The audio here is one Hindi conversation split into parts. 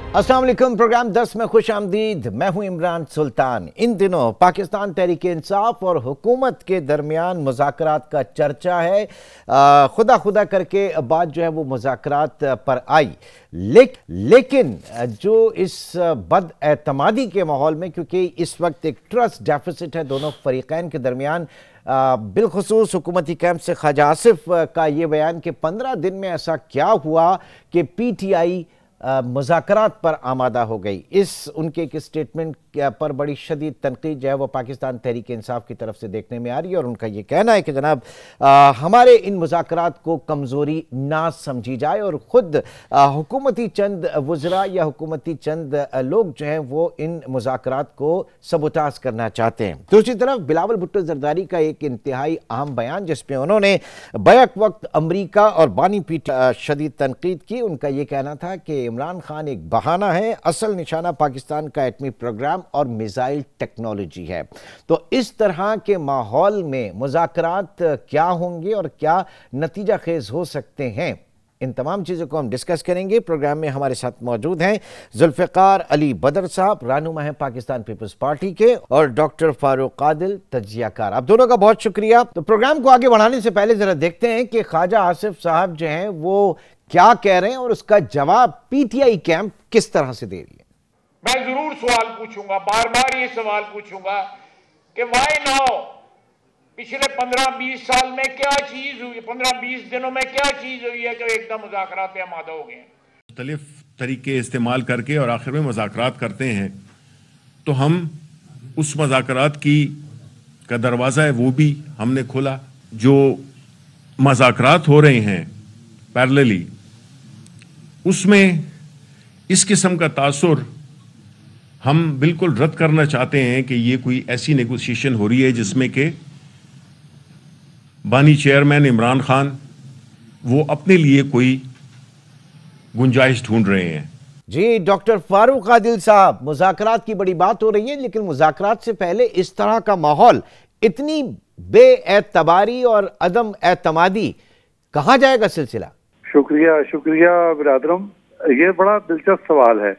अस्सलाम वालेकुम। प्रोग्राम 10 में खुश आमदीद। मैं हूं इमरान सुल्तान। इन दिनों पाकिस्तान तहरीक इंसाफ और हुकूमत के दरमियान मुज़ाकरात का चर्चा है। खुदा खुदा करके बात जो है वो मुज़ाकरात पर आई, लेकिन जो इस बदएतमादी के माहौल में, क्योंकि इस वक्त एक ट्रस्ट डेफिसिट है दोनों फरीकैन के दरमियान, बिलखुसूस हुकूमती कैंप से ख्वाजा आसिफ का ये बयान कि 15 दिन में ऐसा क्या हुआ कि PTI मुज़ाकरात पर आमादा हो गई। इस उनके एक स्टेटमेंट पर बड़ी शदीद तनकीद जो है वो पाकिस्तान तहरीक इंसाफ की तरफ से देखने में आ रही है और उनका ये कहना है कि जनाब हमारे इन मुज़ाकरात को कमज़ोरी ना समझी जाए और ख़ुद हुकूमती चंद वज़रा या हुकूमती चंद लोग जो हैं वो इन मुज़ाकरात को सबोटाज करना चाहते हैं। दूसरी तरफ बिलावल भुट्टो जरदारी का एक इंतहाई अहम बयान, जिसमें उन्होंने बैक वक्त अमरीका और बानी पीठ शदीद तनकीद की। उनका ये कहना था कि इमरान खान एक बहाना है, असल निशाना पाकिस्तान का एटमी प्रोग्राम और मिसाइल टेक्नोलॉजी है। तो इस तरह के माहौल में मुज़ाकरात क्या होंगे और क्या नतीजा खेज हो सकते हैं, इन तमाम चीज़ों को हम डिस्कस करेंगे। प्रोग्राम में हमारे साथ मौजूद हैं जुल्फ़िकार अली बदर साहब, रहनुमा हैं पाकिस्तान पीपल्स पार्टी के, और डॉक्टर फारूक आदिल, तजियाकार। आप दोनों का बहुत शुक्रिया। तो प्रोग्राम को आगे बढ़ाने से पहले जरा देखते हैं कि ख्वाजा आसिफ साहब जो हैं वो क्या कह रहे हैं और उसका जवाब PTI कैंप किस तरह से दे रही है। मैं जरूर सवाल पूछूंगा, बार बार ये सवाल पूछूंगा कि वाई नाउ, पिछले 15-20 साल में क्या चीज हुई, 15-20 दिनों में क्या चीज हुई है कि एकदम मुज़ाकरात पे आमादा हो गए। मुख्तलिफ तरीके इस्तेमाल करके और आखिर में मुज़ाकरात करते हैं, तो हम उस मुज़ाकरात की का दरवाज़ा है वो भी हमने खोला। जो मुज़ाकरात हो रहे हैं पैरेलली, उसमें इस किस्म का तासुर हम बिल्कुल रद्द करना चाहते हैं कि ये कोई ऐसी नेगोशिएशन हो रही है जिसमें कि बानी चेयरमैन इमरान खान वो अपने लिए कोई गुंजाइश ढूंढ रहे हैं। जी डॉक्टर फारूक आदिल साहब, मुज़ाकरात की बड़ी बात हो रही है, लेकिन मुज़ाकरात से पहले इस तरह का माहौल, इतनी बेएतबारी और अदम एतमादी, कहाँ जाएगा सिलसिला? शुक्रिया बिरादरम, ये बड़ा दिलचस्प सवाल है।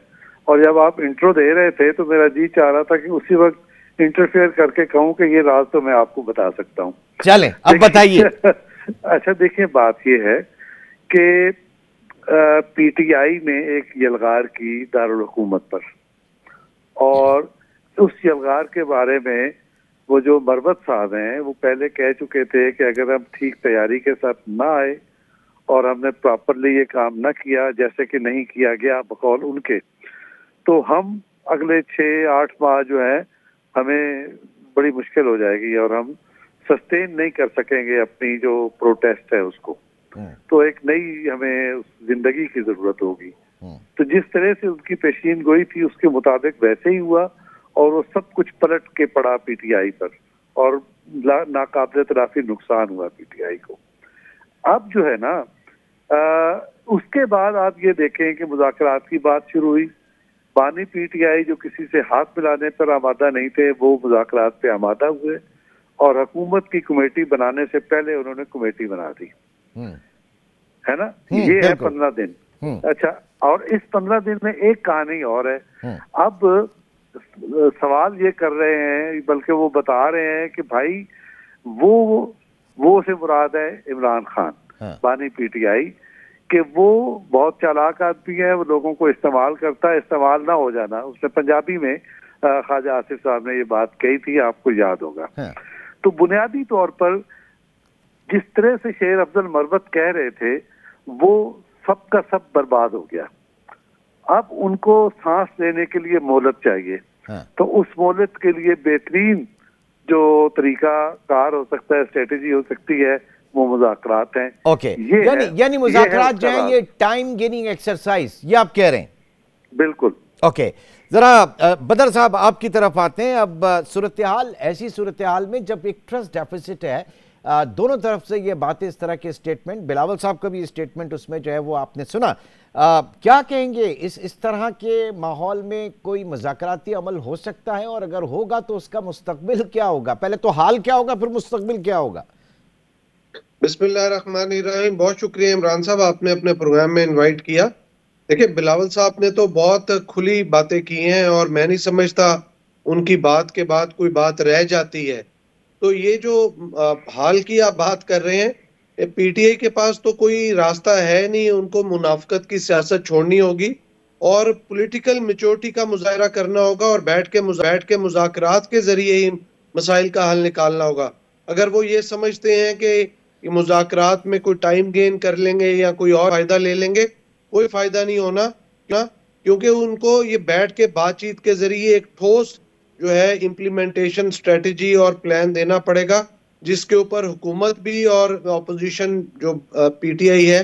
और जब आप इंट्रो दे रहे थे तो मेरा जी चाह रहा था कि उसी वक्त इंटरफेयर करके कहूं कि ये राज तो मैं आपको बता सकता हूं। चले अब बताइए। अच्छा देखिए, बात ये है कि PTI ने एक यलगार की दारुल हुकूमत पर, और उस यलगार के बारे में वो जो मरवत साहब हैं वो पहले कह चुके थे कि अगर हम ठीक तैयारी के साथ ना आए और हमने प्रॉपरली ये काम न किया, जैसे कि नहीं किया गया बकौल उनके, तो हम अगले 6-8 माह जो है हमें बड़ी मुश्किल हो जाएगी और हम सस्टेन नहीं कर सकेंगे अपनी जो प्रोटेस्ट है उसको। तो एक नई हमें जिंदगी की जरूरत होगी। तो जिस तरह से उनकी पेशीन गोई थी उसके मुताबिक वैसे ही हुआ और वो सब कुछ पलट के पड़ा PTI पर और नाकाबिल तलाफी नुकसान हुआ PTI को। अब जो है ना, उसके बाद आप ये देखें कि मुज़ाकरात की बात शुरू हुई। बानी PTI जो किसी से हाथ मिलाने पर आमादा नहीं थे, वो मुज़ाकरात पे आमादा हुए और हुकूमत की कमेटी बनाने से पहले उन्होंने कमेटी बना दी, है ना। ये है 15 दिन। अच्छा, और इस 15 दिन में एक कहानी और है। अब सवाल ये कर रहे हैं, बल्कि वो बता रहे हैं कि भाई वो से मुराद है इमरान खान, बानी PTI, कि वो बहुत चालाक आदमी है, वो लोगों को इस्तेमाल करता है, इस्तेमाल ना हो जाना। उसने पंजाबी में ख्वाजा आसिफ साहब ने ये बात कही थी, आपको याद होगा। तो बुनियादी तौर पर जिस तरह से शेर अफजल मरवत कह रहे थे वो सब का सब बर्बाद हो गया। अब उनको सांस लेने के लिए मोहलत चाहिए। तो उस मोहलत के लिए बेहतरीन जो तरीका कार हो सकता है, स्ट्रेटेजी हो सकती है, वो मुज़ाकरात हैं। ओके, यानी मुज़ाकरात जो है ये टाइम गेनिंग एक्सरसाइज, ये आप कह रहे हैं? बिल्कुल। ओके, जरा बदर साहब आपकी तरफ आते हैं। अब ऐसी सूरत हाल में जब एक ट्रस्ट डेफिसिट है, दोनों तरफ से ये बातें, इस तरह के स्टेटमेंट, बिलावल साहब का भी स्टेटमेंट उसमें जो है वो आपने सुना, क्या कहेंगे इस तरह के माहौल में कोई मुज़ाकराती अमल हो सकता है, और अगर होगा तो उसका मुस्तकबिल क्या होगा? पहले तो हाल क्या होगा, फिर मुस्तकबिल क्या होगा? बिस्मिल्लाहिर्रहमानिर्रहीम। बहुत शुक्रिया इमरान साहब, आपने अपने प्रोग्राम में इनवाइट किया। देखिए, बिलावल साहब ने तो बहुत खुली बातें की हैं और मैं नहीं समझता उनकी बात के बाद कोई बात रह जाती है। तो ये जो हाल की आप बात कर रहे हैं, पीटीआई के पास तो कोई रास्ता है नहीं, उनको मुनाफकत की सियासत छोड़नी होगी और पॉलिटिकल मैच्योरिटी का मुजाहरा करना होगा और बैठ के मुज़ाकरात के जरिए ही मसाइल का हल निकालना होगा। अगर वो ये समझते हैं कि मुज़ाकरात में कोई टाइम गेन कर लेंगे या कोई और फायदा ले लेंगे, कोई फायदा नहीं होना ना, क्योंकि उनको ये बैठ के बातचीत के जरिए एक ठोस जो है इम्प्लीमेंटेशन स्ट्रेटजी और प्लान देना पड़ेगा, जिसके ऊपर हुकूमत भी और ऑपोजिशन जो पीटीआई है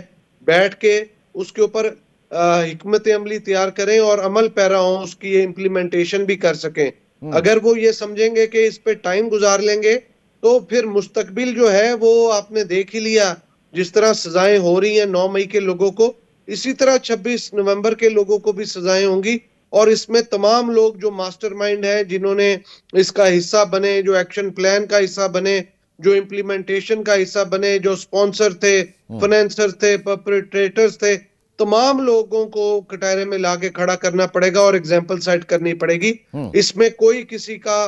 बैठ के उसके ऊपर हिकमत अमली तैयार करें और अमल पैरा हो, उसकी इम्प्लीमेंटेशन भी कर सकें। अगर वो ये समझेंगे कि इस पे टाइम गुजार लेंगे तो फिर मुस्तकबिल जो है वो आपने देख ही लिया, जिस तरह सजाएं हो रही हैं 9 मई के लोगों को, इसी तरह 26 नवंबर के लोगों को भी सजाएं होंगी। और इसमें तमाम लोग जो मास्टरमाइंड है, जिन्होंने इसका हिस्सा बने, जो एक्शन प्लान का हिस्सा बने, जो इम्प्लीमेंटेशन का हिस्सा बने, जो स्पॉन्सर थे, फाइनेंसर थे, परपेट्रेटर्स थे, तमाम लोगों को कटारे में लाके खड़ा करना पड़ेगा और एग्जाम्पल सेट करनी पड़ेगी। इसमें कोई किसी का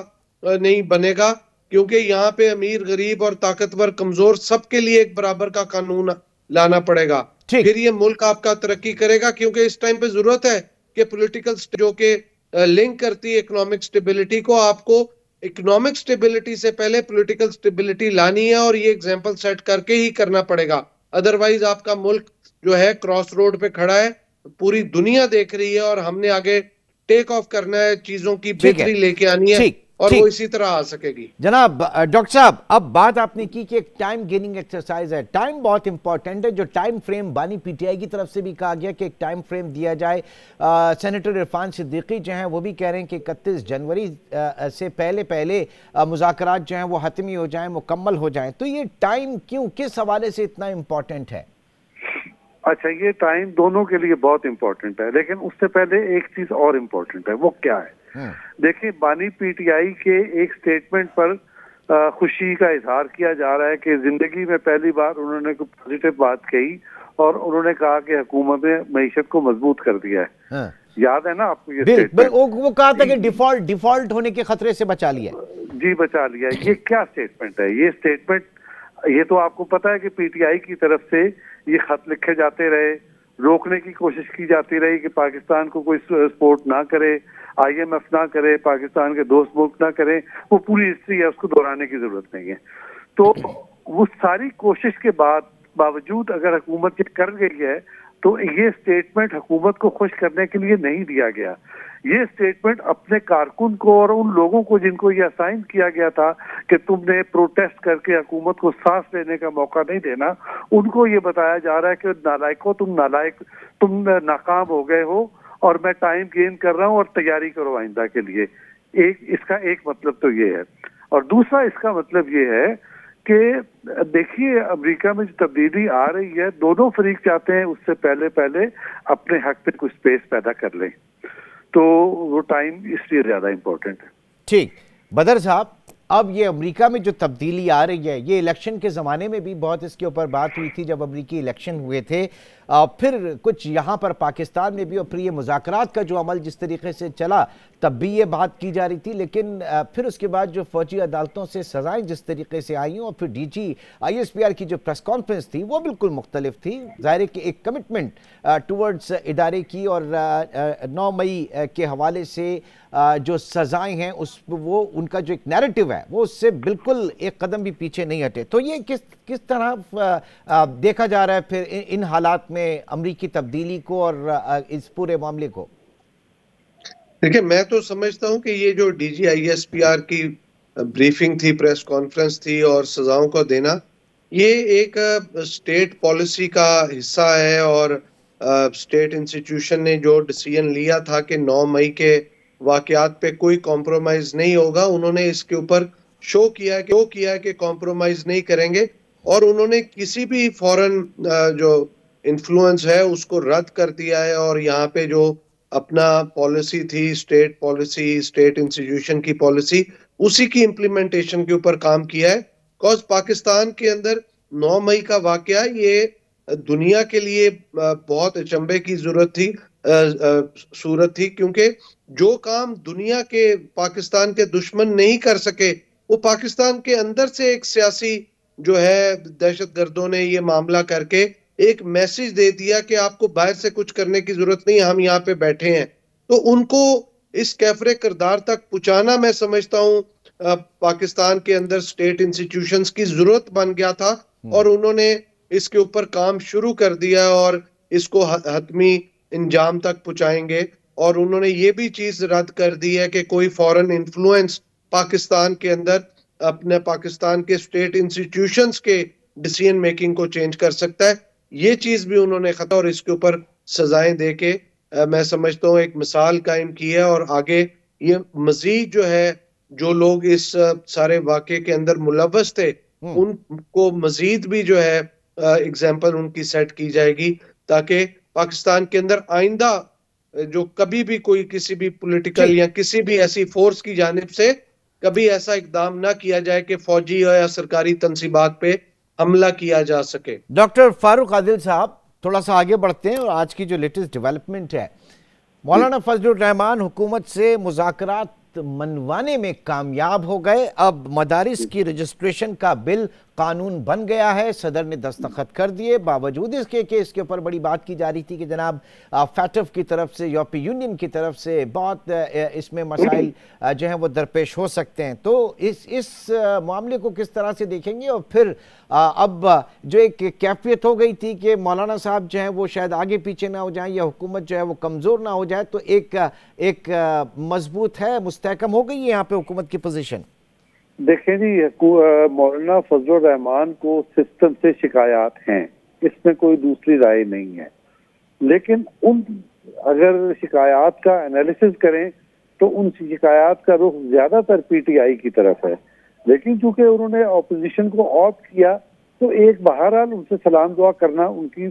नहीं बनेगा, क्योंकि यहाँ पे अमीर, गरीब और ताकतवर, कमजोर सबके लिए एक बराबर का कानून लाना पड़ेगा। फिर ये मुल्क आपका तरक्की करेगा, क्योंकि इस टाइम पे जरूरत है कि पॉलिटिकल जो के लिंक करती है इकोनॉमिक स्टेबिलिटी को, आपको इकोनॉमिक स्टेबिलिटी से पहले पॉलिटिकल स्टेबिलिटी लानी है और ये एग्जाम्पल सेट करके ही करना पड़ेगा। अदरवाइज आपका मुल्क जो है क्रॉस रोड पे खड़ा है, पूरी दुनिया देख रही है और हमने आगे टेक ऑफ करना है, चीजों की बेहतरी लेके आनी है और वो इसी तरह आ सकेगी। जनाब डॉक्टर साहब, अब बात आपने की कि एक टाइम गेनिंग एक्सरसाइज है, टाइम बहुत इंपॉर्टेंट है। जो टाइम फ्रेम बानी पीटीआई की तरफ से भी कहा गया कि एक टाइम फ्रेम दिया जाए। सेनेटर इरफान सिद्दीकी जो हैं वो भी कह रहे हैं कि 31 जनवरी से पहले मुज़ाकरात जो हैं वो हतमी हो जाएं, मुकम्मल हो जाएं। तो ये टाइम क्यों, किस हवाले से इतना इम्पोर्टेंट है? अच्छा, ये टाइम दोनों के लिए बहुत इंपॉर्टेंट है, लेकिन उससे पहले एक चीज और इम्पोर्टेंट है। वो क्या है? देखिए, बानी पीटीआई के एक स्टेटमेंट पर खुशी का इजहार किया जा रहा है कि जिंदगी में पहली बार उन्होंने कोई पॉजिटिव बात कही और उन्होंने कहा कि हुकूमत ने मईशत को मजबूत कर दिया है। याद है ना आपको ये स्टेटमेंट? वो कहा था कि डिफॉल्ट होने के खतरे से बचा लिया। जी, बचा लिया। ये क्या स्टेटमेंट है? ये स्टेटमेंट, ये तो आपको पता है कि पीटीआई की तरफ से ये खत लिखे जाते रहे, रोकने की कोशिश की जाती रही कि पाकिस्तान को कोई सपोर्ट ना करे, IMF ना करे, पाकिस्तान के दोस्त मुल्क ना करे। वो पूरी हिस्ट्री है, उसको दोहराने की जरूरत नहीं है। तो वो सारी कोशिश के बावजूद अगर हुकूमत ये कर गई है तो ये स्टेटमेंट हुकूमत को खुश करने के लिए नहीं दिया गया। ये स्टेटमेंट अपने कारकुन को और उन लोगों को जिनको ये असाइन किया गया था कि तुमने प्रोटेस्ट करके हुकूमत को सांस लेने का मौका नहीं देना, उनको ये बताया जा रहा है कि नालायको, तुम नाकाम हो गए हो और मैं टाइम गेन कर रहा हूं और तैयारी करो आइंदा के लिए। इसका एक मतलब तो ये है। और दूसरा इसका मतलब ये है कि देखिए, अमेरिका में जो तब्दीली आ रही है, दोनों फरीक चाहते हैं उससे पहले अपने हक पे कुछ स्पेस पैदा कर लें, तो वो टाइम इसलिए ज्यादा इंपॉर्टेंट है। ठीक, बदर साहब, अब ये अमेरिका में जो तब्दीली आ रही है, ये इलेक्शन के ज़माने में भी बहुत इसके ऊपर बात हुई थी जब अमेरिकी इलेक्शन हुए थे, फिर कुछ यहाँ पर पाकिस्तान में भी, और फिर ये मुज़ाकरात का जो अमल जिस तरीके से चला तब भी ये बात की जा रही थी। लेकिन फिर उसके बाद जो फौजी अदालतों से सज़ाएं जिस तरीके से आई और फिर DG ISPR की जो प्रेस कॉन्फ्रेंस थी वो बिल्कुल मुख्तलिफ थी। ज़ाहिर है कि एक कमिटमेंट टूवर्ड्स इदारे की, और 9 मई के हवाले से जो सज़ाएं हैं वो उनका जो एक नैरेटिव है वो उससे बिल्कुल एक कदम भी पीछे नहीं हटे। तो ये किस तरह देखा जा रहा है फिर इन हालात में अमरीकी तब्दीली को और इस पूरे मामले को? देखिए, मैं तो समझता हूं कि ये जो DG ISPR की ब्रीफिंग थी, प्रेस कॉन्फ्रेंस थी और सजाओं को देना, ये एक स्टेट पॉलिसी का हिस्सा है और स्टेट इंस्टीट्यूशन ने जो डिसीजन लिया था कि 9 मई के वाकयात पे कोई कॉम्प्रोमाइज नहीं होगा, उन्होंने इसके ऊपर शो किया कि कॉम्प्रोमाइज नहीं करेंगे और उन्होंने किसी भी फॉरेन जो इन्फ्लुएंस है उसको रद्द कर दिया है और यहाँ पे जो अपना पॉलिसी थी, स्टेट पॉलिसी, स्टेट इंस्टीट्यूशन की पॉलिसी, उसी की इम्प्लीमेंटेशन के ऊपर काम किया है। बिकॉज पाकिस्तान के अंदर 9 मई का वाकया ये दुनिया के लिए बहुत अचंभे की जरूरत थी। सूरत थी, क्योंकि जो काम दुनिया के पाकिस्तान के दुश्मन नहीं कर सके वो पाकिस्तान के अंदर से एक सियासी जो है दहशतगर्दों ने ये मामला करके एक मैसेज दे दिया कि आपको बाहर से कुछ करने की जरूरत नहीं, हम यहाँ पे बैठे हैं। तो उनको इस कैफरे किरदार तक पहुंचाना मैं समझता हूँ पाकिस्तान के अंदर स्टेट इंस्टीट्यूशंस की जरूरत बन गया था, और उन्होंने इसके ऊपर काम शुरू कर दिया और इसको हतमी इंजाम तक पहुंचाएंगे। और उन्होंने ये भी चीज रद्द कर दी है कि कोई फॉरेन इन्फ्लुएंस पाकिस्तान के अंदर अपने पाकिस्तान के स्टेट इंस्टीट्यूशंस के डिसीजन मेकिंग को चेंज कर सकता है। ये चीज भी उन्होंने खत्म और इसके ऊपर सजाएं दे के मैं समझता हूँ एक मिसाल कायम की है। और आगे ये मजीद जो है जो लोग इस सारे वाक़े के अंदर मुलव्वस थे उनको मजीद भी जो है एग्जाम्पल उनकी सेट की जाएगी, ताकि पाकिस्तान के अंदर आइंदा जो कभी भी कोई किसी भी पॉलिटिकल या किसी भी ऐसी फोर्स की जानिब से कभी ऐसा इकदाम ना किया जाए कि फौजी या सरकारी तंसीबात पे हमला किया जा सके। डॉक्टर फारूक आदिल साहब, थोड़ा सा आगे बढ़ते हैं और आज की जो लेटेस्ट डेवलपमेंट है, मौलाना फजलुर रहमान हुकूमत से मुज़ाकरात मनवाने में कामयाब हो गए। अब मदारिस की रजिस्ट्रेशन का बिल कानून बन गया है, सदर ने दस्तखत कर दिए। बावजूद इसके कि इसके ऊपर बड़ी बात की जा रही थी कि जनाब फैटफ की तरफ से, यूरोपीय यूनियन की तरफ से बहुत इसमें मसाइल जो हैं वो दरपेश हो सकते हैं। तो इस मामले को किस तरह से देखेंगे? और फिर अब जो एक कैफियत हो गई थी कि मौलाना साहब जो हैं वो शायद आगे पीछे ना हो जाएं या हुकूमत जो है वो कमज़ोर ना हो जाए, तो एक मजबूत है, मुस्तहकम हो गई है यहाँ पे हुकूमत की पोजीशन। देखें जी, मौलाना फजलुर रहमान को सिस्टम से शिकायत हैं, इसमें कोई दूसरी राय नहीं है। लेकिन उन अगर शिकायत का एनालिसिस करें तो उन शिकायत का रुख ज्यादातर पीटीआई की तरफ है। लेकिन चूंकि उन्होंने ऑपोजिशन को ऑप्ट किया तो एक बहरहाल उनसे सलाम दुआ करना उनकी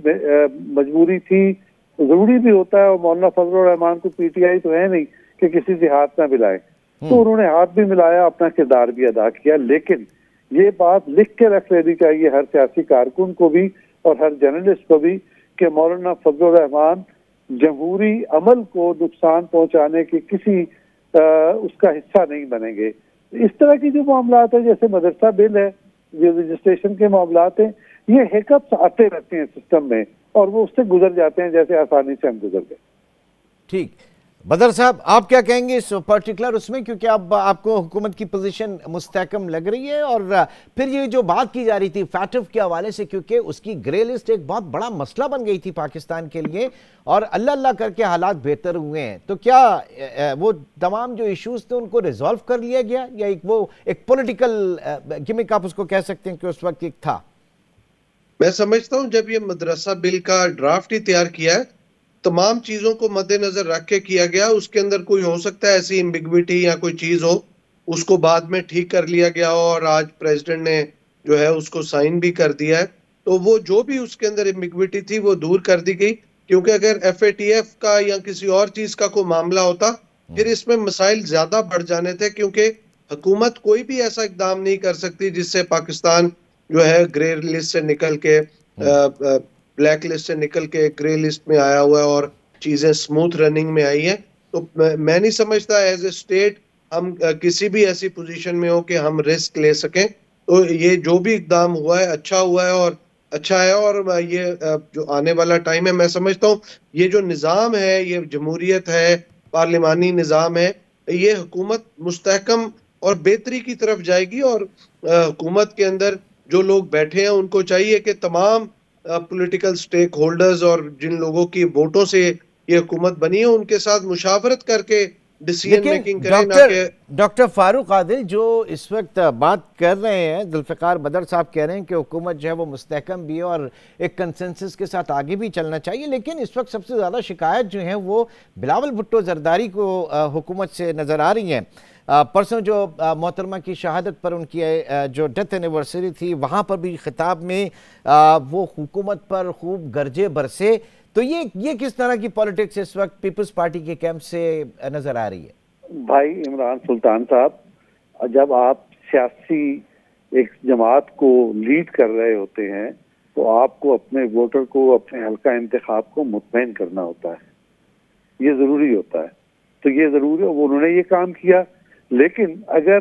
मजबूरी थी, जरूरी भी होता है। और मौलाना फजलुर रहमान को पीटीआई तो है नहीं कि किसी से हाथ ना मिलाए, तो उन्होंने हाथ भी मिलाया, अपना किरदार भी अदा किया। लेकिन ये बात लिख के रख लेनी चाहिए हर सियासी कारकुन को भी और हर जर्नलिस्ट को भी कि मौलाना फजलुर रहमान जमहूरी अमल को नुकसान पहुंचाने के किसी उसका हिस्सा नहीं बनेंगे। इस तरह की जो मामलात है, जैसे मदरसा बिल है, जो रजिस्ट्रेशन के मामलात हैं, ये हिकअप्स आते रहते हैं सिस्टम में और वो उससे गुजर जाते हैं जैसे आसानी से हम गुजर गए। ठीक, बदर साहब आप क्या कहेंगे इस पर्टिकुलर उसमें, क्योंकि अब आपको हुकूमत की पोजीशन मुस्तहकम लग रही है। और फिर ये जो बात की जा रही थी फैटफ के हवाले से, क्योंकि उसकी ग्रे लिस्ट एक बहुत बड़ा मसला बन गई थी पाकिस्तान के लिए और अल्लाह अल्लाह करके हालात बेहतर हुए हैं, तो क्या वो तमाम जो इश्यूज थे उनको रिजॉल्व कर लिया गया या एक पॉलिटिकल गिमिक आप उसको कह सकते हैं कि उस वक्त एक था? मैं समझता हूँ जब ये मदरसा बिल का ड्राफ्ट ही तैयार किया है, तमाम चीजों को मद्देनजर रख के किया गया। उसके अंदर कोई हो सकता है ऐसी एम्बिग्विटी या कोई चीज हो, उसको बाद में ठीक कर लिया गया हो और आज प्रेसिडेंट ने जो है उसको साइन भी कर दिया है। तो वो जो भी उसके अंदर एम्बिग्विटी थी वो दूर कर दी गई, क्योंकि अगर FATF का या किसी और चीज का कोई मामला होता फिर इसमें मसाइल ज्यादा बढ़ जाने थे, क्योंकि हुकूमत कोई भी ऐसा इकदाम नहीं कर सकती जिससे पाकिस्तान जो है ग्रे लिस्ट से निकल के ब्लैक लिस्ट से निकल के ग्रे लिस्ट में आया हुआ है और चीजें स्मूथ रनिंग में आई है। तो मैं नहीं समझता एज ए स्टेट हम किसी भी ऐसी पोजीशन में हो कि हम रिस्क ले सकें। तो ये जो भी इकदाम हुआ है अच्छा हुआ है और अच्छा है। और ये जो आने वाला टाइम है, मैं समझता हूँ ये जो निज़ाम है, ये जमहूरियत है, पार्लिमानी निज़ाम है, ये हुकूमत मुस्तहकम और बेहतरी की तरफ जाएगी। और हुकूमत के अंदर जो लोग बैठे हैं उनको चाहिए कि तमाम पॉलिटिकल स्टेक होल्डर्स और जिन लोगों की वोटों से ये हुकूमत बनी है उनके साथ मुशावरत करके डिसीजन मेकिंग करें। डॉक्टर फारूक आदिल जो इस वक्त बात कर रहे हैं, जुल्फ़िकार बदर साहब कह रहे हैं कि हुकूमत जो है वो मुस्तहकम भी है और एक कंसेंसस के साथ आगे भी चलना चाहिए, लेकिन इस वक्त सबसे ज़्यादा शिकायत जो है वो बिलावल भुट्टो जरदारी को हुकूमत से नज़र आ रही है। परसों जो मोहतरमा की शहादत पर उनकी जो डेथ एनिवर्सरी थी वहाँ पर भी खिताब में वो हुकूमत पर खूब गरजे बरसे। तो ये किस तरह की पॉलिटिक्स इस वक्त पीपल्स पार्टी के कैंप से नजर आ रही है? भाई इमरान सुल्तान साहब, जब आप सियासी एक जमात को लीड कर रहे होते हैं तो आपको अपने वोटर को, अपने हल्का इंतखाब को मुतमईन करना होता है। ये जरूरी होता है। तो ये जरूर है, उन्होंने ये काम किया। लेकिन अगर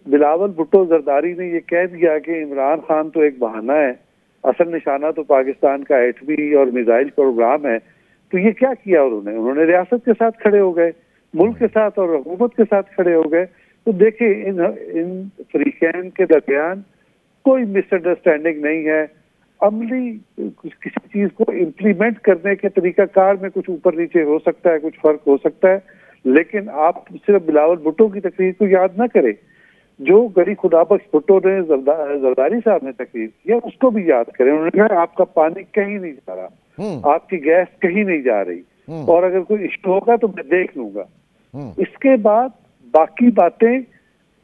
बिलावल भुट्टो जरदारी ने ये कह दिया कि इमरान खान तो एक बहाना है, असल निशाना तो पाकिस्तान का एटमी और मिसाइल प्रोग्राम है, तो ये क्या किया उन्होंने रियासत के साथ खड़े हो गए, मुल्क के साथ और हुकूमत के साथ खड़े हो गए। तो देखिए इन फरीकैन के दरमियान कोई मिसअंडरस्टैंडिंग नहीं है। अमली किसी चीज को इम्प्लीमेंट करने के तरीकाकार में कुछ ऊपर नीचे हो सकता है, कुछ फर्क हो सकता है, लेकिन आप सिर्फ बिलावल भुट्टो की तकरीर को याद ना करें, जो गरी खुदाबख्श भुट्टो ने जरदारी साहब ने तकरीर किया उसको भी याद करें। उन्होंने कहा आपका पानी कहीं नहीं जा रहा, आपकी गैस कहीं नहीं जा रही, और अगर कोई इश्यू होगा तो मैं देख लूंगा। इसके बाद बाकी बातें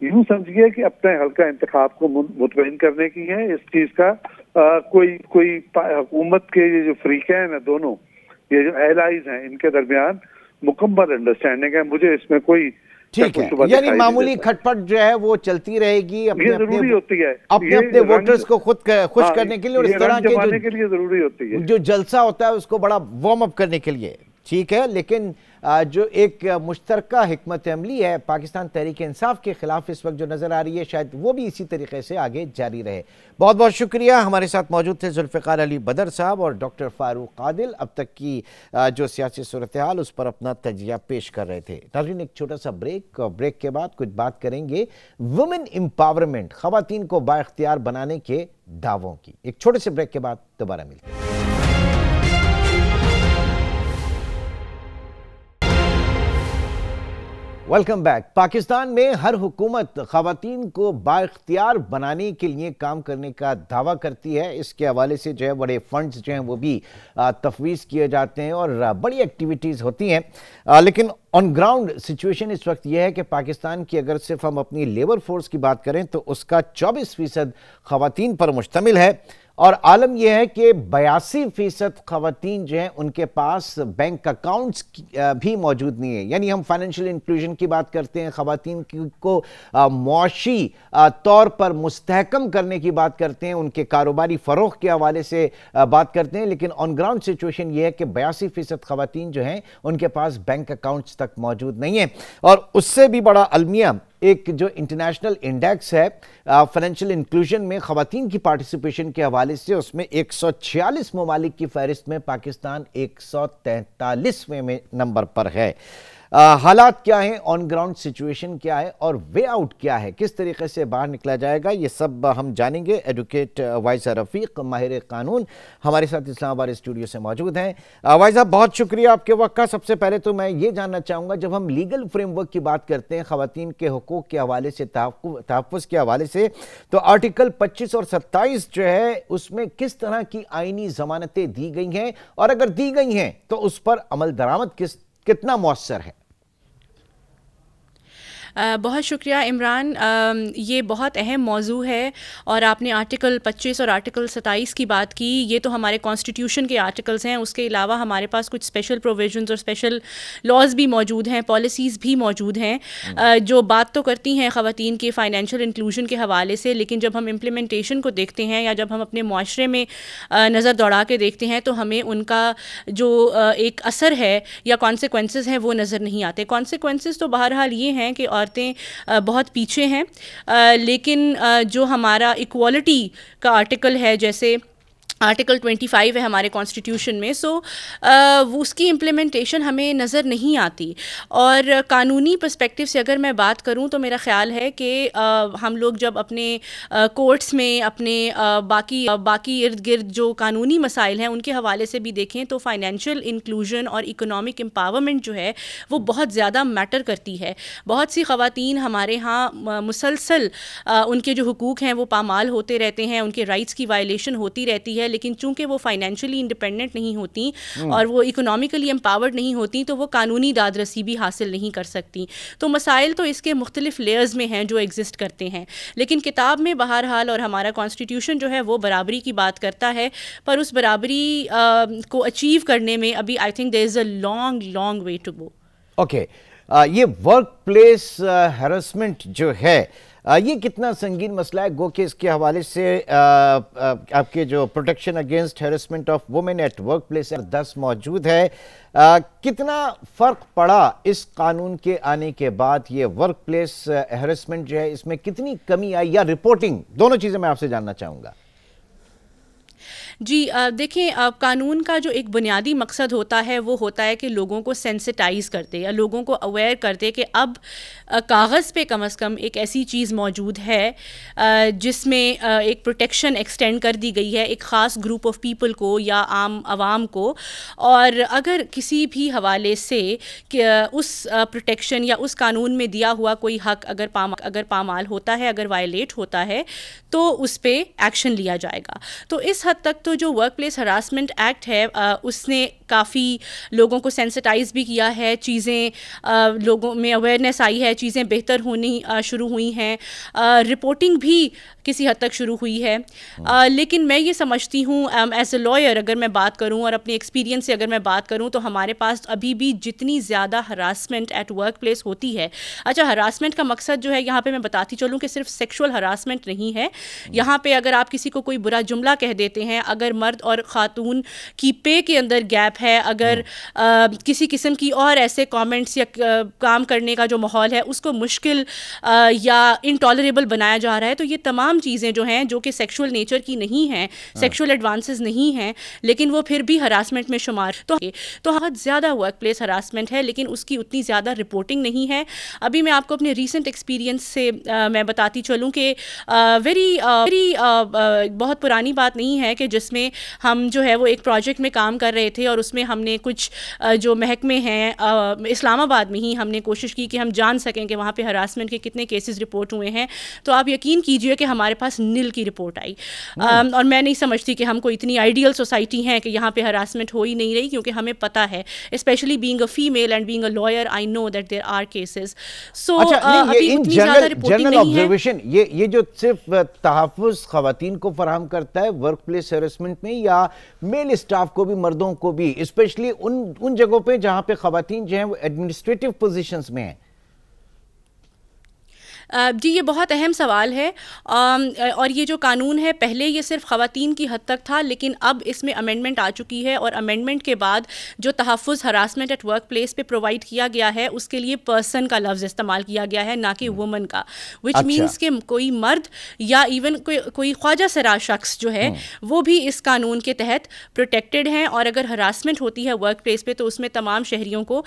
यूं समझिए कि अपने हल्का इंतखाब को मुतमईन करने की है। इस चीज का कोई हुकूमत के ये जो फ्रीकैन है दोनों, ये जो एलाइज हैं, इनके दरमियान मुकम्मल अंडरस्टैंडिंग है। मुझे इसमें कोई ठीक है, यानी मामूली खटपट जो है वो चलती रहेगी, अपने जरूरी होती है अपने वोटर्स को खुद खुश करने के लिए, और इस तरह के लिए जरूरी होती है। जो जलसा होता है उसको बड़ा वार्म अप करने के लिए, ठीक है। लेकिन जो एक मुश्तरका हिकमत अमली है पाकिस्तान तहरीक इंसाफ के खिलाफ इस वक्त जो नजर आ रही है, शायद वो भी इसी तरीके से आगे जारी रहे। बहुत बहुत शुक्रिया। हमारे साथ मौजूद थे जुल्फ़िकार अली बदर साहब और डॉक्टर फारूक आदिल, अब तक की जो सियासी सूरत हाल उस पर अपना तजिया पेश कर रहे थे। नाज़रीन, एक छोटा सा ब्रेक, और ब्रेक के बाद कुछ बात करेंगे वुमेन एम्पावरमेंट, ख़वातीन को बाइख्तियार बनाने के दावों की। एक छोटे से ब्रेक के बाद दोबारा मिलते हैं। Welcome back. पाकिस्तान में हर हुकूमत ख़वातीन को बाइख्तियार बनाने के लिए काम करने का दावा करती है। इसके हवाले से जो है बड़े फंड्स जो हैं वो भी तफवीज़ किए जाते हैं और बड़ी एक्टिविटीज़ होती हैं, लेकिन ऑन ग्राउंड सिचुएशन इस वक्त यह है कि पाकिस्तान की अगर सिर्फ हम अपनी लेबर फोर्स की बात करें तो उसका 24% ख़वातीन पर मुश्तमिल है, और आलम यह है कि 82% ख़वातीन जो हैं उनके पास बैंक अकाउंट्स भी मौजूद नहीं है। यानी हम फाइनेंशियल इंक्लूजन की बात करते हैं, ख़वातीन को मुआशी तौर पर मुस्तहकम करने की बात करते हैं, उनके कारोबारी फ़रोग़ के हवाले से बात करते हैं, लेकिन ऑन ग्राउंड सिचुएशन ये है कि 82% ख़वातीन जो हैं उनके पास बैंक अकाउंट्स तक मौजूद नहीं है। और उससे भी बड़ा अलमिया एक जो इंटरनेशनल इंडेक्स है फाइनेंशियल इंक्लूजन में ख़वातीन की पार्टिसिपेशन के हवाले से, उसमें 146 ममालिक की फहरिस्त में पाकिस्तान 143वें नंबर पर है। हालात क्या हैं, ऑन ग्राउंड सिचुएशन क्या है और वे आउट क्या है, किस तरीके से बाहर निकला जाएगा, ये सब हम जानेंगे। एडवोकेट वाइजा रफ़ीक, माहिर कानून, हमारे साथ इस्लामाबाद स्टूडियो से मौजूद हैं। वाइजा, बहुत शुक्रिया आपके वक्त का। सबसे पहले तो मैं ये जानना चाहूँगा, जब हम लीगल फ्रेमवर्क की बात करते हैं ख़वातीन के हुकूक़ के हवाले से, तहफ़्फ़ुज़ के हवाले से, तो आर्टिकल 25 और 27 जो है उसमें किस तरह की आइनी ज़मानतें दी गई हैं, और अगर दी गई हैं तो उस पर अमल दरामद कितना मौसर है? बहुत शुक्रिया इमरान। ये बहुत अहम मौजू है, और आपने आर्टिकल 25 और आर्टिकल 27 की बात की। ये तो हमारे कॉन्स्टिट्यूशन के आर्टिकल्स हैं, उसके अलावा हमारे पास कुछ स्पेशल प्रोविजंस और स्पेशल लॉज भी मौजूद हैं, पॉलिसीज़ भी मौजूद हैं जो बात तो करती हैं ख़वातीन के फाइनेंशियल इंक्लूजन के हवाले से, लेकिन जब हम इम्प्लीमेंटेशन को देखते हैं या जब हम अपने मुआशरे में नज़र दौड़ा के देखते हैं तो हमें उनका जो एक असर है या कॉन्सिक्वेंसेस हैं वो नज़र नहीं आते। कॉन्सिक्वेंसेस तो बहरहाल ये हैं कि औरतें बहुत पीछे हैं, लेकिन जो हमारा इक्वालिटी का आर्टिकल है, जैसे आर्टिकल 25 है हमारे कॉन्स्टिट्यूशन में, उसकी इम्प्लीमेंटेशन हमें नज़र नहीं आती। और कानूनी पर्सपेक्टिव से अगर मैं बात करूं तो मेरा ख़्याल है कि हम लोग जब अपने कोर्ट्स में अपने बाकी इर्द गिर्द जो कानूनी मसाइल हैं उनके हवाले से भी देखें तो फाइनेंशियल इंक्लूजन और इकोनॉमिक एम्पावरमेंट जो है वो बहुत ज़्यादा मैटर करती है। बहुत सी ख़वातीन हमारे यहाँ मुसलसल उनके जो हुकूक़ हैं वो पामाल होते रहते हैं, उनके राइट्स की वायलेशन होती रहती है, लेकिन चूंकि वो फाइनेंशियली इंडिपेंडेंट नहीं होती और वो इकोनॉमिकली एम्पावर्ड नहीं होती तो वो कानूनी दादरसी भी हासिल नहीं कर सकती। तो मसाइल तो इसके मुख्तलिफ लेयर्स में हैं जो एग्जिस्ट करते हैं, लेकिन किताब में बहरहाल और हमारा कॉन्स्टिट्यूशन जो है वो बराबरी की बात करता है, पर उस बराबरी को अचीव करने में अभी I think there is a long way to go. Okay, ये वर्क प्लेस हैरेसमेंट जो है ये कितना संगीन मसला है, गो कि इसके हवाले से आपके जो protection against harassment of women at work place 10 मौजूद है। कितना फ़र्क पड़ा इस कानून के आने के बाद, ये वर्क प्लेस हैरेसमेंट जो है इसमें कितनी कमी आई या रिपोर्टिंग, दोनों चीज़ें मैं आपसे जानना चाहूँगा। जी देखें, कानून का जो एक बुनियादी मकसद होता है वो होता है कि लोगों को सेंसिटाइज़ करते या लोगों को अवेयर करते कि अब कागज़ पे कम से कम एक ऐसी चीज़ मौजूद है जिसमें एक प्रोटेक्शन एक्सटेंड कर दी गई है एक ख़ास ग्रुप ऑफ पीपल को या आम आवाम को। और अगर किसी भी हवाले से उस प्रोटेक्शन या उस कानून में दिया हुआ कोई हक अगर पामाल होता है, अगर वायलेट होता है, तो उस पर एक्शन लिया जाएगा। तो इस हद तक तो जो वर्क प्लेस हरासमेंट एक्ट है उसने काफ़ी लोगों को सेंसिटाइज भी किया है, चीज़ें लोगों में अवेयरनेस आई है, चीज़ें बेहतर होनी शुरू हुई हैं, रिपोर्टिंग भी किसी हद तक शुरू हुई है। लेकिन मैं ये समझती हूँ एज ए लॉयर अगर मैं बात करूँ और अपने एक्सपीरियंस से अगर मैं बात करूँ तो हमारे पास अभी भी जितनी ज़्यादा हरासमेंट एट वर्क प्लेस होती है, अच्छा हरासमेंट का मकसद जो है यहाँ पे मैं बताती चलूँ कि सिर्फ सेक्शुअल हरासमेंट नहीं है। यहाँ पे अगर आप किसी को कोई बुरा जुमला कह देते हैं, अगर मर्द और ख़ातून की पे के अंदर गैप है, अगर किसी किस्म की और ऐसे कमेंट्स या काम करने का जो माहौल है उसको मुश्किल या इनटॉलरेबल बनाया जा रहा है, तो ये तमाम चीज़ें जो हैं जो कि सेक्सुअल नेचर की नहीं हैं, सेक्सुअल एडवांसेस नहीं हैं, लेकिन वो फिर भी हरासमेंट में शुमार तो बहुत ज़्यादा वर्क प्लेस हरासमेंट है, लेकिन उसकी उतनी ज़्यादा रिपोर्टिंग नहीं है। अभी मैं आपको अपने रीसेंट एक्सपीरियंस से मैं बताती चलूँ कि बहुत पुरानी बात नहीं है कि जिसमें हम जो है वो एक प्रोजेक्ट में काम कर रहे थे और उसमें हमने कुछ जो महकमे हैं इस्लामाबाद में ही हमने कोशिश की कि हम जान सकें कि वहाँ पे हरासमेंट के कितने केसेस रिपोर्ट हुए हैं। तो आप यकीन कीजिए कि हमारे पास नील की रिपोर्ट आई। और मैं नहीं समझती कि हम कोई इतनी आइडियल सोसाइटी हैं कि यहाँ पे हरासमेंट हो ही नहीं रही, क्योंकि हमें पता है, specially being a female and being a lawyer, I know that there are cases. So अभी इतनी ज़्यादा रिपोर्टिंग नहीं है। ये जो सिर्फ तहफ़्फ़ुज़ ख़वातीन को फराहम करता है वर्क प्लेस हैरेसमेंट में, या मेल स्टाफ को भी, मर्दों को भी, स्पेशली उन जगहों पे जहां पे ख़वातीन जो हैं वो एडमिनिस्ट्रेटिव पोजीशंस में हैं? जी ये बहुत अहम सवाल है। और ये जो कानून है पहले ये सिर्फ ख़वातीन की हद तक था, लेकिन अब इसमें अमेंडमेंट आ चुकी है और अमेंडमेंट के बाद जो तहफ़्फ़ुज़ हरासमेंट एट वर्क प्लेस पे प्रोवाइड किया गया है उसके लिए पर्सन का लफ्ज़ इस्तेमाल किया गया है, ना कि वुमन का, विच मीन्स कि कोई मर्द या इवन कोई ख्वाजा सरा शख्स जो है वो भी इस कानून के तहत प्रोटेक्टेड हैं। और अगर हरासमेंट होती है वर्क प्लेस पे तो उसमें तमाम शहरियों को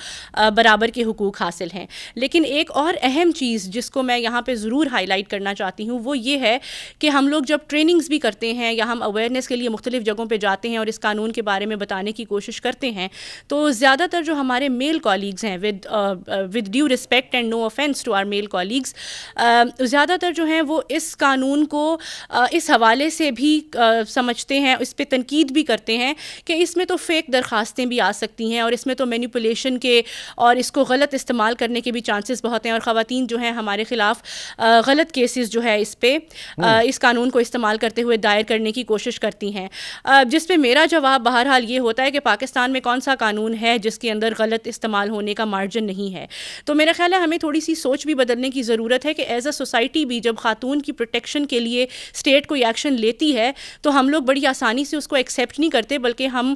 बराबर के हुकूक हासिल हैं। लेकिन एक और अहम चीज़ जिसको मैं यहाँ पे ज़रूर हाईलाइट करना चाहती हूँ वो ये है कि हम लोग जब ट्रेनिंग्स भी करते हैं या हम अवेयरनेस के लिए मुख्तलिफ जगहों पे जाते हैं और इस कानून के बारे में बताने की कोशिश करते हैं, तो ज़्यादातर जो हमारे मेल कॉलीग्स हैं, with due respect and no offence to our male colleagues, ज़्यादातर जो हैं वो इस कानून को इस हवाले से भी समझते हैं, इस पर तनकीद भी करते हैं कि इसमें तो फेक दरख्वास्तें भी आ सकती हैं और इसमें तो मैनिपुलेशन के और इसको गलत इस्तेमाल करने के भी चांसेस बहुत हैं, और ख़वातीन जो हैं हमारे ख़िलाफ़ गलत केसेस जो है इस पे इस कानून को इस्तेमाल करते हुए दायर करने की कोशिश करती हैं। जिस पे मेरा जवाब बहरहाल ये होता है कि पाकिस्तान में कौन सा कानून है जिसके अंदर गलत इस्तेमाल होने का मार्जिन नहीं है। तो मेरा ख्याल है हमें थोड़ी सी सोच भी बदलने की ज़रूरत है कि एज अ सोसाइटी भी जब खातून की प्रोटेक्शन के लिए स्टेट कोई एक्शन लेती है तो हम लोग बड़ी आसानी से उसको एक्सेप्ट नहीं करते, बल्कि हम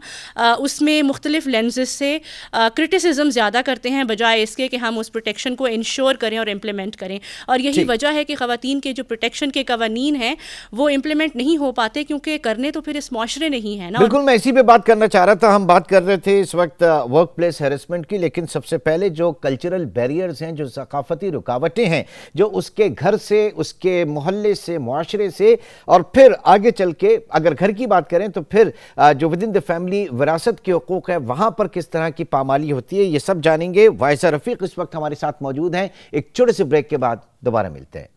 उसमें मुख्तलिफ लेंसेज से क्रिटिसिज्म ज़्यादा करते हैं बजाय इसके कि हम उस प्रोटेक्शन को इंश्योर करें और इम्प्लीमेंट करें। और यही वजह है कि ख़वातीन के जो प्रोटेक्शन के कवानीन हैं वो इम्प्लीमेंट नहीं हो पाते, क्योंकि करने तो फिर इस माशरे नहीं है ना। बिल्कुल, मैं इसी पे बात करना चाह रहा था। हम बात कर रहे थे इस वक्त वर्क प्लेस हैरेसमेंट की, लेकिन सबसे पहले जो कल्चरल बैरियर्स हैं, जो सकाफती रुकावटें हैं, जो उसके घर से, उसके मोहल्ले से, मुआशरे से, और फिर आगे चल के अगर घर की बात करें तो फिर जो विद इन द फैमिली विरासत के हुकूक है वहां पर किस तरह की पामाली होती है, ये सब जानेंगे। वाइसा रफीक इस वक्त हमारे साथ मौजूद हैं। एक छोटे से ब्रेक के बाद दोबारा मिलते हैं।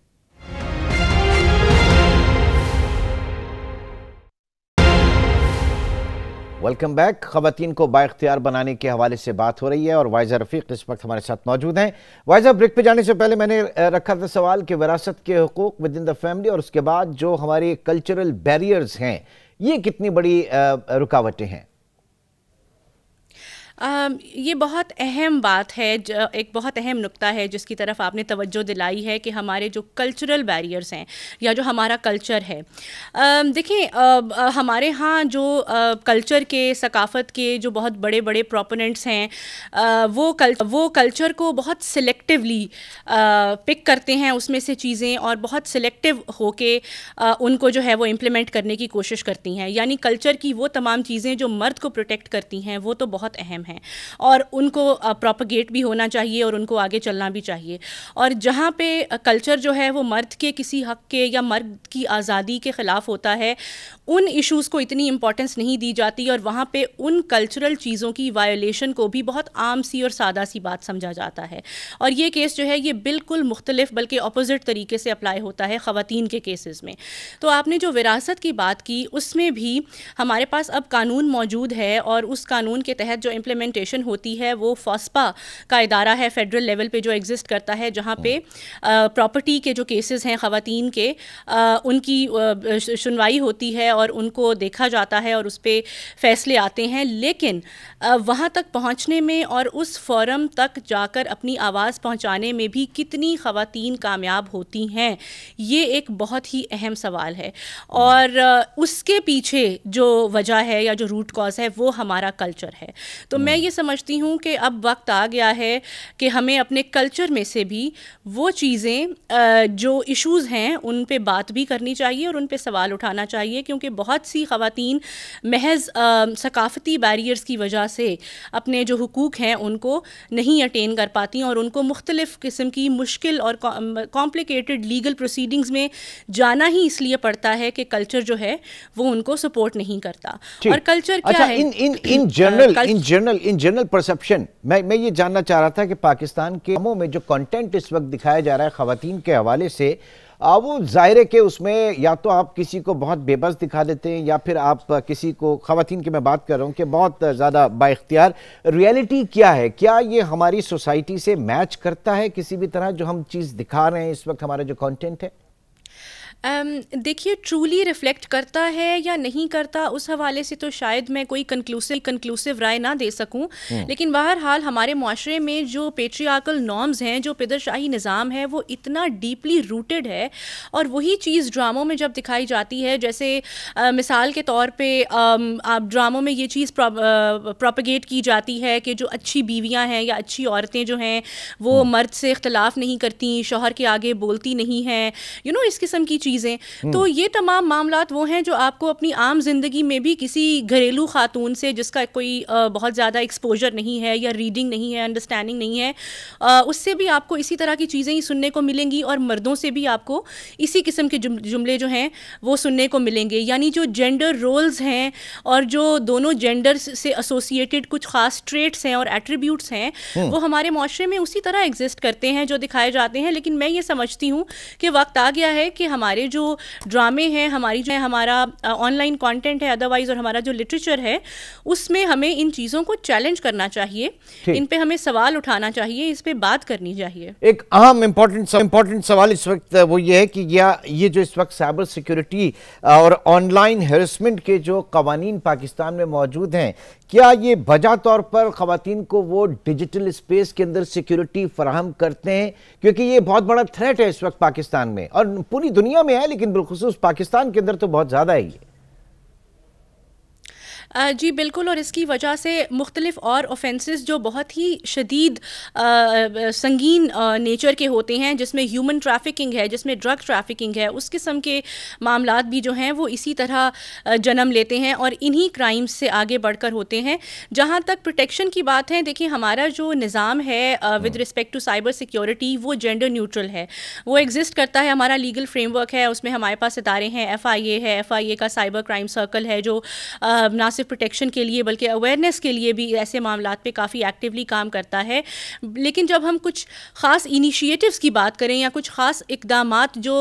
Welcome back. ख़वातीन को बाइख्तियार बनाने के हवाले से बात हो रही है और वाइजा रफीक इस वक्त हमारे साथ मौजूद हैं। वाइजा, ब्रेक पे जाने से पहले मैंने रखा था सवाल कि विरासत के हुकूक विद इन द फैमिली और उसके बाद जो हमारे कल्चरल बैरियर्स हैं, ये कितनी बड़ी रुकावटें हैं? ये बहुत अहम बात है, एक बहुत अहम नुक्ता है जिसकी तरफ आपने तवज्जो दिलाई है कि हमारे जो कल्चरल बैरियर्स हैं या जो हमारा कल्चर है। देखिए, हमारे यहाँ जो कल्चर के, सकाफ़त के जो बहुत बड़े बड़े प्रोपोनेंट्स हैं, वो कल्चर को बहुत सिलेक्टिवली पिक करते हैं उसमें से चीज़ें, और बहुत सिलेक्टिव होके उनको जो है वो इम्प्लीमेंट करने की कोशिश करती हैं। यानी कल्चर की वो तमाम चीज़ें जो मर्द को प्रोटेक्ट करती हैं वो तो बहुत अहम हैं और उनको प्रोपगेट भी होना चाहिए और उनको आगे चलना भी चाहिए। और जहाँ पे कल्चर जो है वो मर्द के किसी हक के या मर्द की आज़ादी के ख़िलाफ़ होता है, उन इश्यूज़ को इतनी इम्पोर्टेंस नहीं दी जाती और वहाँ पे उन कल्चरल चीज़ों की वायोलेशन को भी बहुत आम सी और सादा सी बात समझा जाता है। और ये केस जो है ये बिल्कुल मुख्तलिफ बल्कि अपोजिट तरीके से अप्लाई होता है ख़वातीन के केसेस में। तो आपने जो विरासत की बात की उसमें भी हमारे पास अब कानून मौजूद है और उस कानून के तहत जो इम्प्लीमेंटेशन होती है वो फॉस्पा का इदारा है फेडरल लेवल पे जो एग्जिस्ट करता है, जहाँ पे प्रॉपर्टी के जो केसेस हैं ख़वातीन के, उनकी सुनवाई होती है और उनको देखा जाता है और उस पर फ़ैसले आते हैं। लेकिन वहाँ तक पहुँचने में और उस फोरम तक जाकर अपनी आवाज़ पहुँचाने में भी कितनी ख़वातीन कामयाब होती हैं, ये एक बहुत ही अहम सवाल है। और उसके पीछे जो वजह है या जो रूट कॉज है वो हमारा कल्चर है। तो मैं ये समझती हूँ कि अब वक्त आ गया है कि हमें अपने कल्चर में से भी वो चीज़ें जो इश्यूज़ हैं उन पे बात भी करनी चाहिए और उन पे सवाल उठाना चाहिए, क्योंकि बहुत सी ख़वातीन महज सकाफ़ती बैरियर्स की वजह से अपने जो हुकूक हैं उनको नहीं अटेन कर पाती और उनको मुख्तलिफ़ किस्म की मुश्किल और कॉम्प्लिकेटेड लीगल प्रोसीडिंग्स में जाना ही इसलिए पड़ता है कि कल्चर जो है वो उनको सपोर्ट नहीं करता। और कल्चर क्या है इन जनरल परसेप्शन, मैं ये जानना चाह रहा था कि पाकिस्तान के फिल्मों में जो कंटेंट इस वक्त दिखाया जा रहा है ख़वातीन के हवाले से, वो ज़ाहिर है कि उसमें या तो आप किसी को बहुत बेबस दिखा देते हैं या फिर आप किसी को, ख़वातीन की मैं बात कर रहा हूँ, कि बहुत ज़्यादा बाइख्तियार। रियलिटी क्या है? क्या ये हमारी सोसाइटी से मैच करता है किसी भी तरह जो हम चीज़ दिखा रहे हैं इस वक्त, हमारा जो कंटेंट है? देखिए, ट्रूली रिफ्लेक्ट करता है या नहीं करता उस हवाले से तो शायद मैं कोई कंक्लूसिव राय ना दे सकूं, लेकिन बहरहाल हमारे मुआशरे में जो पेट्रियार्कल नॉर्म्स हैं, जो पिदरशाही निज़ाम है, वो इतना डीपली रूटेड है। और वही चीज़ ड्रामों में जब दिखाई जाती है, जैसे मिसाल के तौर पे आप ड्रामों में ये चीज़ प्रोपगेट की जाती है कि जो अच्छी बीवियाँ हैं या अच्छी औरतें जो हैं वो मर्द से इख्तलाफ नहीं करती, शौहर के आगे बोलती नहीं हैं, इस किस्म की चीज़ें। तो ये तमाम मामलात वो हैं जो आपको अपनी आम जिंदगी में भी किसी घरेलू खातून से जिसका कोई बहुत ज़्यादा एक्सपोजर नहीं है या रीडिंग नहीं है, अंडरस्टैंडिंग नहीं है, उससे भी आपको इसी तरह की चीज़ें ही सुनने को मिलेंगी और मर्दों से भी आपको इसी किस्म के जुमले जो हैं वो सुनने को मिलेंगे। यानी जो जेंडर रोल्स हैं और जो दोनों जेंडर से एसोसिएटेड कुछ ख़ास ट्रेट्स हैं और एट्रीब्यूट्स हैं वो हमारे माशरे में उसी तरह एग्जिस्ट करते हैं जो दिखाए जाते हैं। लेकिन मैं ये समझती हूँ कि वक्त आ गया है कि हमारे जो ड्रामे हैं, हमारा ऑनलाइन कंटेंट है अदरवाइज, और हमारा जो लिटरेचर है उसमें हमें इन चीज़ों को चैलेंज करना चाहिए, इन पे हमें सवाल उठाना चाहिए, इस पे बात करनी चाहिए। एक अहम इम्पोर्टेंट सवाल इस वक्त वो ये है कि ये जो इस वक्त साइबर सिक्योरिटी और ऑनलाइन हैरेसमेंट के जो कवानीन पाकिस्तान में मौजूद हैं, क्या ये बजा तौर पर ख़वातीन को वो डिजिटल स्पेस के अंदर सिक्योरिटी फराहम करते हैं? क्योंकि ये बहुत बड़ा थ्रेट है इस वक्त पाकिस्तान में और पूरी दुनिया में है, लेकिन बिलखुसूस पाकिस्तान के अंदर तो बहुत ज़्यादा है ये। जी बिल्कुल, और इसकी वजह से मुख्तलिफ और ऑफेंसेस जो बहुत ही शदीद संगीन नेचर के होते हैं, जिसमें ह्यूमन ट्रैफिकिंग है, जिसमें ड्रग ट्रैफिकिंग है, उस किस्म के मामलात भी जो हैं वो इसी तरह जन्म लेते हैं और इन्हीं क्राइम्स से आगे बढ़कर होते हैं। जहाँ तक प्रोटेक्शन की बात है, देखिए हमारा जो निज़ाम है with respect to cyber security वो जेंडर न्यूट्रल है, वो एग्जिस्ट करता है। हमारा लीगल फ्रेमवर्क है, उसमें हमारे पास इदारे हैं, FIA है, FIA का साइबर क्राइम सर्कल है जो ना सिर्फ प्रोटेक्शन के लिए बल्कि अवेयरनेस के लिए भी ऐसे मामलात पे काफ़ी एक्टिवली काम करता है। लेकिन जब हम कुछ ख़ास इनिशिएटिव्स की बात करें या कुछ ख़ास इक़दामात जो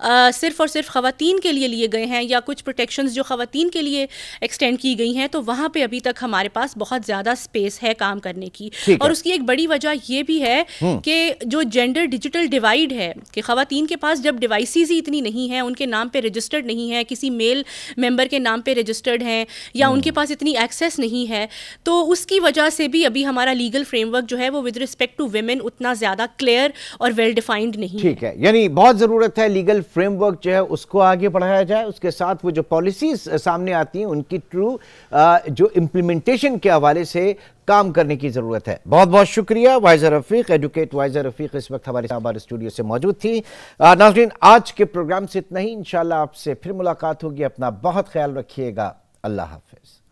सिर्फ़ और सिर्फ ख़वातीन के लिए लिए गए हैं या कुछ प्रोटेक्शंस जो ख़वातीन के लिए एक्सटेंड की गई हैं, तो वहाँ पे अभी तक हमारे पास बहुत ज़्यादा स्पेस है काम करने की। और उसकी एक बड़ी वजह ये भी है कि जो जेंडर डिजिटल डिवाइड है कि ख़वातीन के पास जब डिवाइसेस ही इतनी नहीं हैं, उनके नाम पे रजिस्टर्ड नहीं है, किसी मेल मेंबर के नाम पे रजिस्टर्ड हैं या उनके पास इतनी एक्सेस नहीं है, तो उसकी वजह से भी अभी हमारा लीगल फ्रेमवर्क जो है वो विद रिस्पेक्ट टू विमेन उतना ज़्यादा क्लियर और वेल डिफाइंड नहीं। ठीक है, यानी बहुत ज़रूरत है लीगल फ्रेमवर्क जो है उसको आगे बढ़ाया जाए, उसके साथ वो जो पॉलिसीज सामने आती हैं उनकी ट्रू जो इम्प्लीमेंटेशन के हवाले से काम करने की ज़रूरत है। बहुत बहुत शुक्रिया वाइज़ा रफ़ीक, एडवोकेट वाइज़ा रफ़ीक इस वक्त हमारे स्टूडियो से मौजूद थी। नाज़रीन, आज के प्रोग्राम से इतना ही, इंशाल्लाह आपसे फिर मुलाकात होगी। अपना बहुत ख्याल रखिएगा। अल्लाह हाफ़िज़।